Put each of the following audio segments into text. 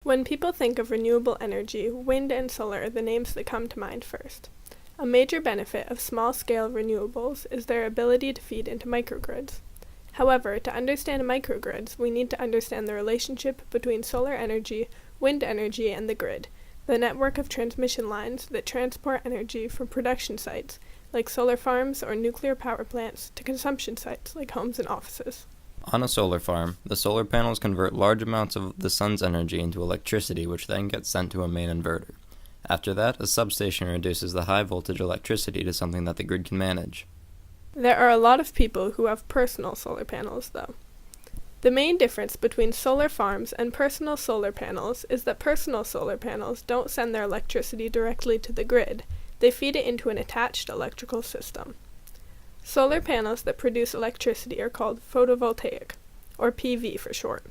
When people think of renewable energy, wind and solar are the names that come to mind first. A major benefit of small-scale renewables is their ability to feed into microgrids. However, to understand microgrids, we need to understand the relationship between solar energy, wind energy, and the grid, the network of transmission lines that transport energy from production sites, like solar farms or nuclear power plants, to consumption sites, like homes and offices. On a solar farm, the solar panels convert large amounts of the sun's energy into electricity, which then gets sent to a main inverter. After that, a substation reduces the high-voltage electricity to something that the grid can manage. There are a lot of people who have personal solar panels, though. The main difference between solar farms and personal solar panels is that personal solar panels don't send their electricity directly to the grid. They feed it into an attached electrical system. Solar panels that produce electricity are called photovoltaic, or PV for short,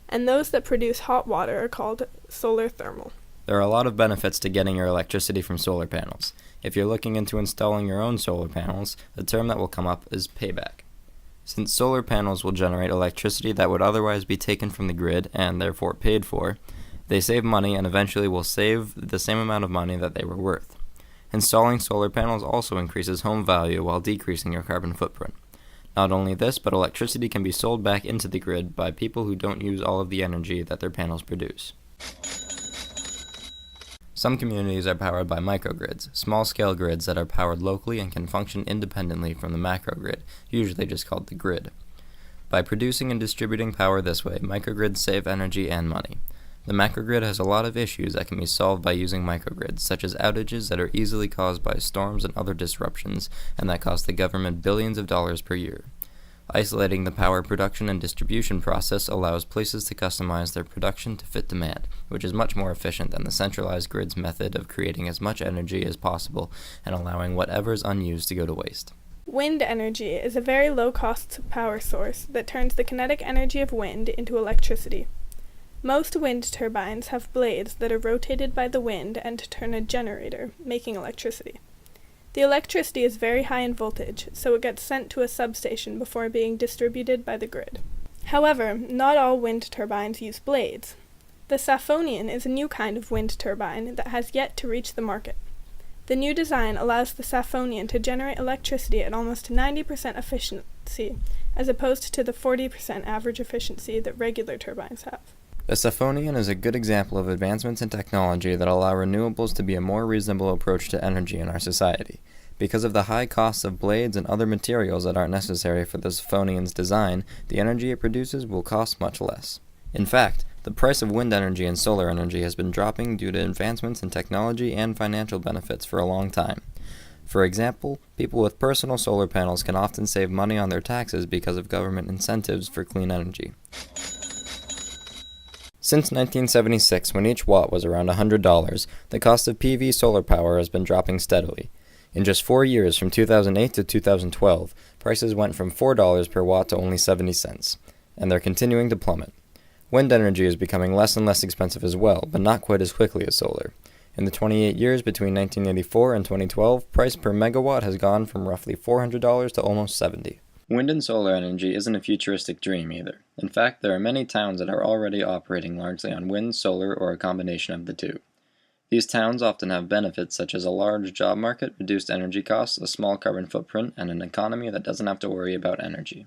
and those that produce hot water are called solar thermal. There are a lot of benefits to getting your electricity from solar panels. If you're looking into installing your own solar panels, the term that will come up is payback. Since solar panels will generate electricity that would otherwise be taken from the grid and therefore paid for, they save money and eventually will save the same amount of money that they were worth. Installing solar panels also increases home value while decreasing your carbon footprint. Not only this, but electricity can be sold back into the grid by people who don't use all of the energy that their panels produce. Some communities are powered by microgrids, small-scale grids that are powered locally and can function independently from the macrogrid, usually just called the grid. By producing and distributing power this way, microgrids save energy and money. The macrogrid has a lot of issues that can be solved by using microgrids, such as outages that are easily caused by storms and other disruptions, and that cost the government billions of dollars per year. Isolating the power production and distribution process allows places to customize their production to fit demand, which is much more efficient than the centralized grid's method of creating as much energy as possible and allowing whatever is unused to go to waste. Wind energy is a very low-cost power source that turns the kinetic energy of wind into electricity. Most wind turbines have blades that are rotated by the wind and turn a generator, making electricity. The electricity is very high in voltage, so it gets sent to a substation before being distributed by the grid. However, not all wind turbines use blades. The Safonian is a new kind of wind turbine that has yet to reach the market. The new design allows the Safonian to generate electricity at almost 90% efficiency, as opposed to the 40% average efficiency that regular turbines have. The Safonian is a good example of advancements in technology that allow renewables to be a more reasonable approach to energy in our society. Because of the high costs of blades and other materials that aren't necessary for the Safonian's design, the energy it produces will cost much less. In fact, the price of wind energy and solar energy has been dropping due to advancements in technology and financial benefits for a long time. For example, people with personal solar panels can often save money on their taxes because of government incentives for clean energy. Since 1976, when each watt was around $100, the cost of PV solar power has been dropping steadily. In just 4 years, from 2008 to 2012, prices went from $4 per watt to only 70 cents, and they're continuing to plummet. Wind energy is becoming less and less expensive as well, but not quite as quickly as solar. In the 28 years between 1984 and 2012, price per megawatt has gone from roughly $400 to almost $70. Wind and solar energy isn't a futuristic dream either. In fact, there are many towns that are already operating largely on wind, solar, or a combination of the two. These towns often have benefits such as a large job market, reduced energy costs, a small carbon footprint, and an economy that doesn't have to worry about energy.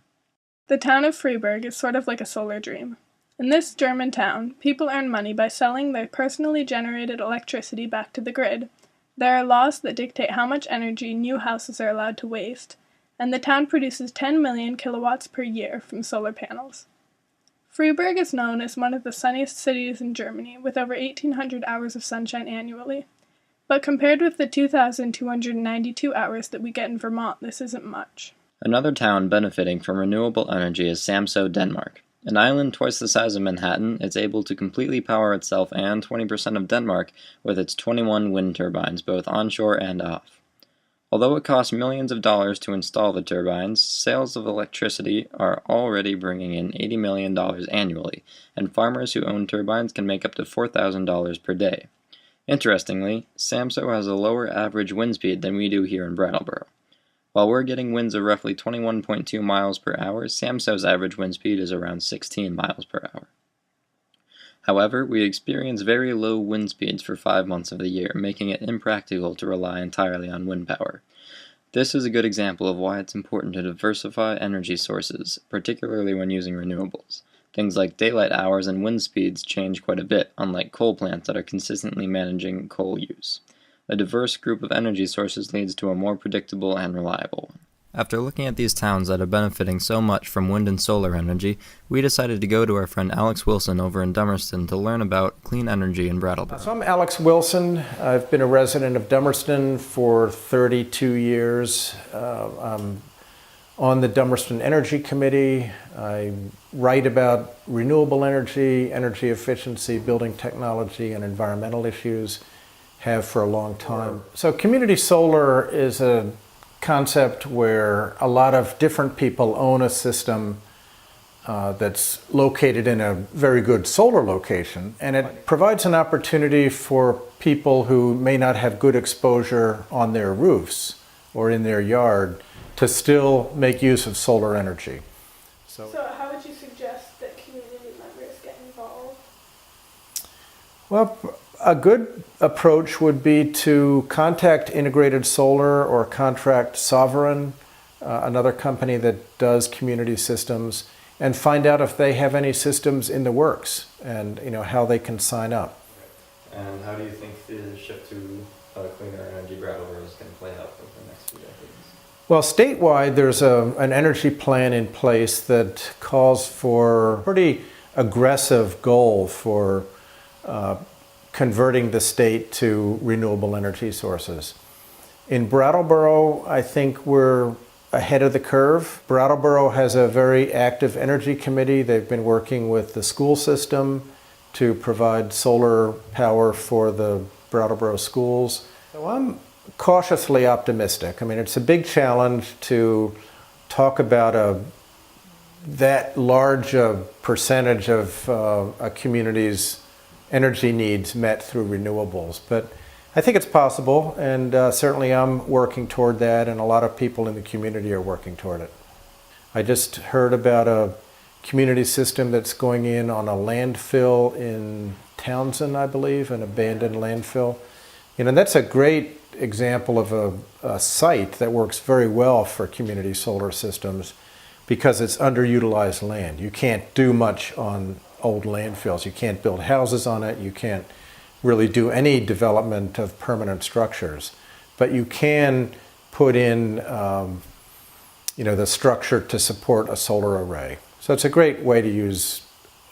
The town of Freiburg is sort of like a solar dream. In this German town, people earn money by selling their personally generated electricity back to the grid. There are laws that dictate how much energy new houses are allowed to waste, and the town produces 10 million kilowatts per year from solar panels. Freiburg is known as one of the sunniest cities in Germany, with over 1,800 hours of sunshine annually. But compared with the 2,292 hours that we get in Vermont, this isn't much. Another town benefiting from renewable energy is Samso, Denmark. An island twice the size of Manhattan, it's able to completely power itself and 20% of Denmark with its 21 wind turbines, both onshore and off. Although it costs millions of dollars to install the turbines, sales of electricity are already bringing in $80 million annually, and farmers who own turbines can make up to $4,000 per day. Interestingly, Samso has a lower average wind speed than we do here in Brattleboro. While we're getting winds of roughly 21.2 miles per hour, Samso's average wind speed is around 16 miles per hour. However, we experience very low wind speeds for 5 months of the year, making it impractical to rely entirely on wind power. This is a good example of why it's important to diversify energy sources, particularly when using renewables. Things like daylight hours and wind speeds change quite a bit, unlike coal plants that are consistently managing coal use. A diverse group of energy sources leads to a more predictable and reliable one. After looking at these towns that are benefiting so much from wind and solar energy, we decided to go to our friend Alex Wilson over in Dummerston to learn about clean energy in Brattleboro. So I'm Alex Wilson. I've been a resident of Dummerston for 32 years. I'm on the Dummerston Energy Committee. I write about renewable energy, energy efficiency, building technology, and environmental issues, have for a long time. So community solar is a concept where a lot of different people own a system that's located in a very good solar location, and it provides an opportunity for people who may not have good exposure on their roofs or in their yard to still make use of solar energy. So how would you suggest that community members get involved? Well, a good approach would be to contact Integrated Solar or contract Sovereign, another company that does community systems, and find out if they have any systems in the works and how they can sign up. And how do you think the shift to cleaner energy Brattleboro is going to play out over the next few decades? Well, statewide, there's an energy plan in place that calls for a pretty aggressive goal for converting the state to renewable energy sources. In Brattleboro, I think we're ahead of the curve. Brattleboro has a very active energy committee. They've been working with the school system to provide solar power for the Brattleboro schools. So I'm cautiously optimistic. I mean, it's a big challenge to talk about that large percentage of a community's energy needs met through renewables. But I think it's possible, and certainly I'm working toward that, and a lot of people in the community are working toward it. I just heard about a community system that's going in on a landfill in Townsend, I believe, an abandoned landfill. And that's a great example of a site that works very well for community solar systems because it's underutilized land. You can't do much on old landfills. You can't build houses on it. You can't really do any development of permanent structures. But you can put in the structure to support a solar array. So it's a great way to use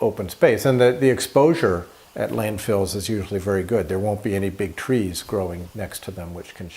open space. And the exposure at landfills is usually very good. There won't be any big trees growing next to them which can